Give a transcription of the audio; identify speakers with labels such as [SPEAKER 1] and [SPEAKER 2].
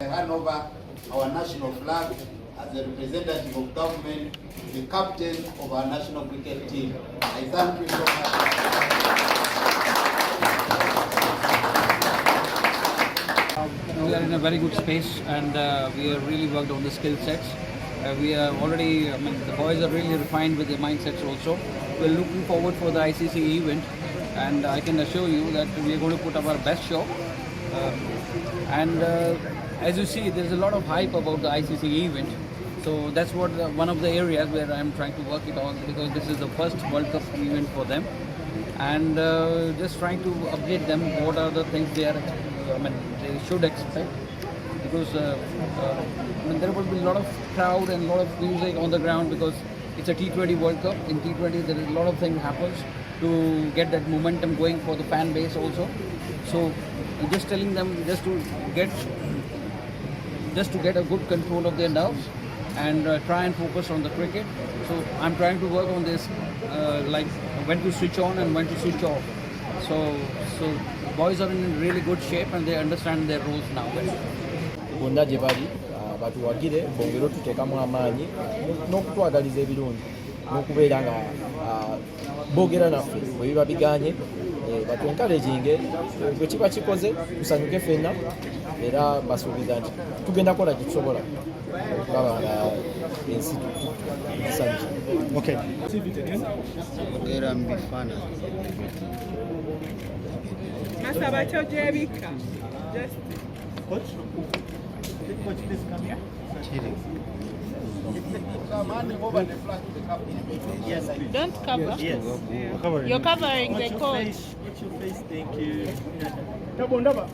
[SPEAKER 1] hand over our national flag as a representative of government to the captain of our national cricket team. I thank you so much.
[SPEAKER 2] We are in a very good space, and we have really worked on the skill sets. We are already, the boys are really refined with their mindsets also. We're looking forward for the ICC event, and I can assure you that we are going to put up our best show. As you see, there's a lot of hype about the ICC event. So that's what one of the areas where I'm trying to work it on, because this is the first World Cup event for them, and just trying to update them what are the things they should expect, because there will be a lot of crowd and a lot of music on the ground, because it's a T20 World Cup. In T20 there is a lot of things happens to get that momentum going for the fan base also. So just telling them just to get a good control of their nerves and try and focus on the cricket. So I'm trying to work on this, like when to switch on and when to switch off. So boys are in really good shape and they understand their roles now.
[SPEAKER 3] Bonna gye bali batuwagire bongero tuteekamu amaanyi n'okutwagaliza ebirungi n'okubeera nga boogera naffe bwe biba biganye batwenkaleginge bwe kiba kikoze tusanyuke ffenna era basuubiza nti tugenda kukola kye tusobola okulaba nga ensi tusanyusa.
[SPEAKER 4] Era mbifana
[SPEAKER 5] Masaba kyojebika.
[SPEAKER 6] Coach, please come here. Yes,
[SPEAKER 5] Don't cover.
[SPEAKER 6] Yes.
[SPEAKER 5] You're covering the coach.
[SPEAKER 6] What's your face? Thank you.
[SPEAKER 5] Ndaba.